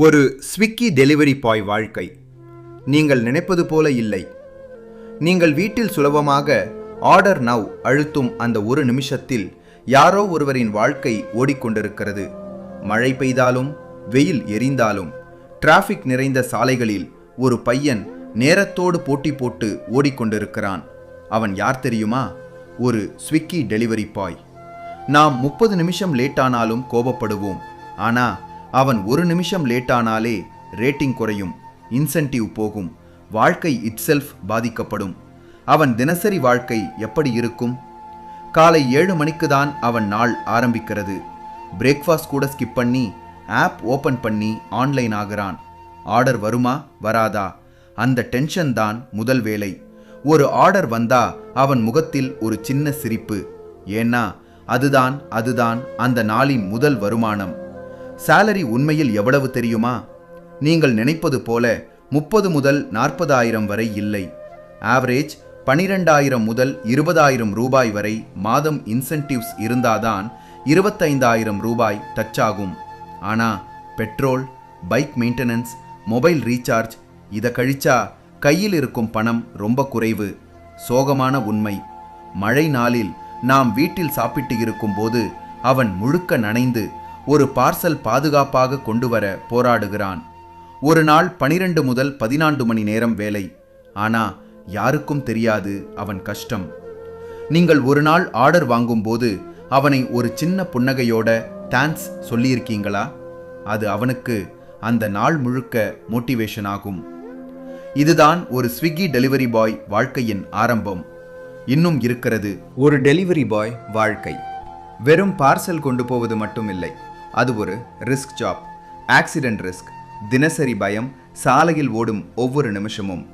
ஒரு Swiggy delivery boy வாழ்க்கை நீங்கள் நினைப்பது போல இல்லை. நீங்கள் வீட்டில் சுலபமாக ஆர்டர் நவ் அழுத்தும் அந்த ஒரு நிமிஷத்தில் யாரோ ஒருவரின் வாழ்க்கை ஓடிக்கொண்டிருக்கிறது. மழை பெய்தாலும் வெயில் எரிந்தாலும் டிராஃபிக் நிறைந்த சாலைகளில் ஒரு பையன் நேரத்தோடு போட்டி போட்டு ஓடிக்கொண்டிருக்கிறான். அவன் யார் தெரியுமா? ஒரு ஸ்விக்கி டெலிவரி பாய். நாம் 30 நிமிஷம் லேட்டானாலும் கோபப்படுவோம். ஆனா அவன் ஒரு நிமிஷம் லேட்டானாலே ரேட்டிங் குறையும், இன்சென்டிவ் போகும், வாழ்க்கை இட்செல்ஃப் பாதிக்கப்படும். அவன் தினசரி வாழ்க்கை எப்படி இருக்கும்? காலை 7 மணிக்கு தான் அவன் நாள் ஆரம்பிக்கிறது. பிரேக்ஃபாஸ்ட் கூட ஸ்கிப் பண்ணி ஆப் ஓபன் பண்ணி ஆன்லைன் ஆகிறான். ஆர்டர் வருமா வராதா அந்த டென்ஷன் தான் முதல் வேலை. ஒரு ஆர்டர் வந்தா அவன் முகத்தில் ஒரு சின்ன சிரிப்பு. ஏன்னா அதுதான் அந்த நாளின் முதல் வருமானம். சாலரி உண்மையில் எவ்வளவு தெரியுமா? நீங்கள் நினைப்பது போல 30 முதல் 40,000 வரை இல்லை. ஆவரேஜ் 12,000 முதல் 20,000 ரூபாய் வரை மாதம் இன்சென்டிவ்ஸ் இருந்தாதான் 25,000 ரூபாய் டச் ஆகும். ஆனா petrol, bike maintenance, mobile recharge இதை கழிச்சா கையில் இருக்கும் பணம் ரொம்ப குறைவு. சோகமான உண்மை. மழை நாளில் நாம் வீட்டில் சாப்பிட்டு இருக்கும் போது அவன் முழுக்க நனைந்து ஒரு பார்சல் பாதுகாப்பாக கொண்டு வர போராடுகிறான். ஒரு நாள் 12 முதல் 14 மணி நேரம் வேலை. ஆனா யாருக்கும் தெரியாது அவன் கஷ்டம். நீங்கள் ஒரு நாள் ஆர்டர் வாங்கும்போது அவனை ஒரு சின்ன புன்னகையோட தேங்க்ஸ் சொல்லியிருக்கீங்களா? அது அவனுக்கு அந்த நாள் முழுக்க மோட்டிவேஷன் ஆகும். இதுதான் ஒரு ஸ்விக்கி டெலிவரி பாய் வாழ்க்கையின் ஆரம்பம். இன்னும் இருக்கிறது ஒரு டெலிவரி பாய் வாழ்க்கை. வெறும் பார்சல் கொண்டு போவது மட்டும் இல்லை, அது ஒரு ரிஸ்க் ஜாப். ஆக்சிடென்ட் ரிஸ்க், தினசரி பயம், சாலையில் ஓடும் ஒவ்வொரு நிமிஷமும்.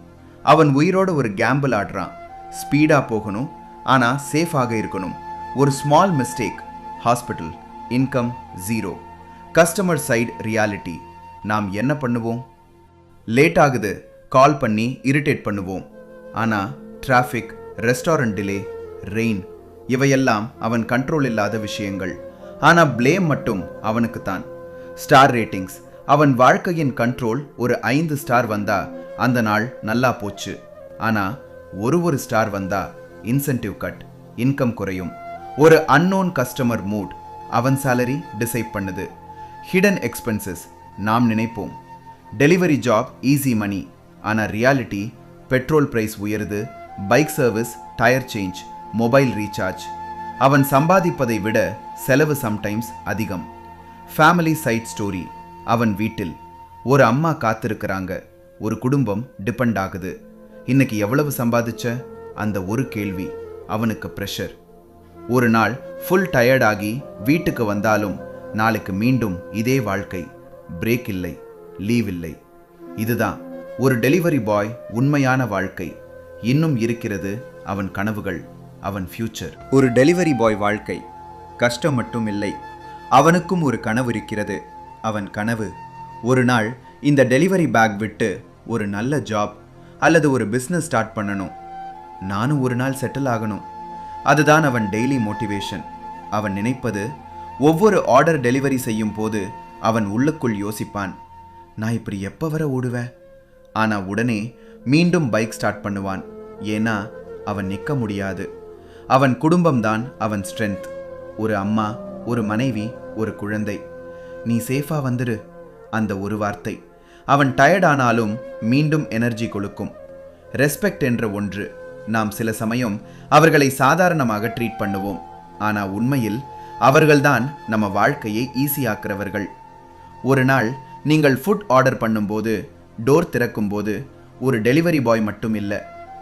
அவன் உயிரோட ஒரு கேம்பிள் ஆடுறான். ஸ்பீடா போகணும், ஆனா சேஃபாக இருக்கணும். ஒரு small mistake, hospital, income zero. Customer side reality. நாம் என்ன பண்ணுவோம்? லேட் ஆகுது கால் பண்ணி இரிட்டேட் பண்ணுவோம். ஆனா டிராஃபிக், ரெஸ்டாரண்ட் டிலே, ரெயின் இவையெல்லாம் அவன் கண்ட்ரோல் இல்லாத விஷயங்கள். ஆனா பிளேம் மட்டும் அவனுக்குத்தான். ஸ்டார் ரேட்டிங்ஸ், அவன் வாழ்க்கையின் கண்ட்ரோல். ஒரு 5 ஸ்டார் வந்தா அந்த நாள் நல்லா போச்சு. ஆனா ஒரு ஸ்டார் வந்தா இன்சென்டிவ் கட், இன்கம் குறையும். ஒரு அன்னோன் கஸ்டமர் மூட், அவன் சேலரி டிசைட் பண்ணுது. ஹிடன் எக்ஸ்பென்சஸ், நாம் நினைப்போம் டெலிவரி ஜாப் ஈஸி மணி. ஆனா ரியாலிட்டி, பெட்ரோல் பிரைஸ் உயருது, bike service, tyre change, mobile recharge. அவன் சம்பாதிப்பதை விட செலவு சம்டைம்ஸ் அதிகம். ஃபேமிலி சைட் ஸ்டோரி, அவன் வீட்டில் ஒரு அம்மா காத்திருக்கிறாங்க, ஒரு குடும்பம் டிபெண்ட் ஆகுது. இன்னைக்கு எவ்வளவு சம்பாதிச்ச? அந்த ஒரு கேள்வி அவனுக்கு ப்ரெஷர். ஒரு நாள் ஃபுல் டயர்ட் ஆகி வீட்டுக்கு வந்தாலும் நாளைக்கு மீண்டும் இதே வாழ்க்கை. பிரேக் இல்லை, லீவ் இல்லை. இதுதான் ஒரு டெலிவரி பாய் உண்மையான வாழ்க்கை. இன்னும் இருக்கிறது அவன் கனவுகள், அவன் ஃபியூச்சர். ஒரு டெலிவரி பாய் வாழ்க்கை கஷ்டம் மட்டும் இல்லை, அவனுக்கும் ஒரு கனவு இருக்கிறது. அவன் கனவு, ஒரு நாள் இந்த டெலிவரி பேக் விட்டு ஒரு நல்ல ஜாப் அல்லது ஒரு பிஸ்னஸ் ஸ்டார்ட் பண்ணணும். நானும் ஒரு நாள் செட்டில் ஆகணும். அதுதான் அவன் டெய்லி மோட்டிவேஷன். அவன் நினைப்பது, ஒவ்வொரு ஆர்டர் டெலிவரி செய்யும் போது அவன் உள்ளுக்குள் யோசிப்பான், நான் இப்படி எப்போ வர ஓடுவேன்? ஆனா உடனே மீண்டும் பைக் ஸ்டார்ட் பண்ணுவான். ஏன்னா அவன் நிற்க முடியாது. அவன் குடும்பம்தான் அவன் ஸ்ட்ரென்த். ஒரு அம்மா, ஒரு மனைவி, ஒரு குழந்தை. நீ சேஃபா வந்துடு, அந்த ஒரு வார்த்தை அவன் டயர்ட் ஆனாலும் மீண்டும் எனர்ஜி கொடுக்கும். ரெஸ்பெக்ட் என்ற ஒன்று, நாம் சில சமயம் அவர்களை சாதாரணமாக ட்ரீட் பண்ணுவோம். ஆனா உண்மையில் அவர்கள்தான் நம்ம வாழ்க்கையை ஈஸியாக்குறவர்கள். ஒரு நாள் நீங்கள் ஃபுட் ஆர்டர் பண்ணும்போது, டோர் திறக்கும்போது ஒரு டெலிவரி பாய் மட்டும் இல்லை,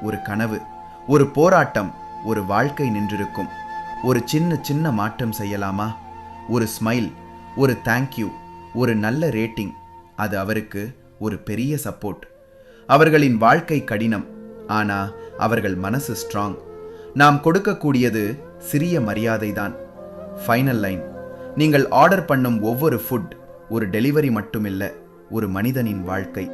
ஒரு கனவு, ஒரு போராட்டம், ஒரு வாழ்க்கை நின்றிருக்கும். ஒரு சின்ன மாற்றம் செய்யலாமா? ஒரு ஸ்மைல், ஒரு தேங்க்யூ, ஒரு நல்ல ரேட்டிங், அது அவருக்கு ஒரு பெரிய சப்போர்ட். அவர்களின் வாழ்க்கை கடினம், ஆனா அவர்கள் மனசு ஸ்ட்ராங். நாம் கொடுக்கக்கூடியது சிறிய மரியாதை தான். ஃபைனல் லைன், நீங்கள் ஆர்டர் பண்ணும் ஒவ்வொரு ஃபுட் ஒரு டெலிவரி மட்டுமில்லை, ஒரு மனிதனின் வாழ்க்கை.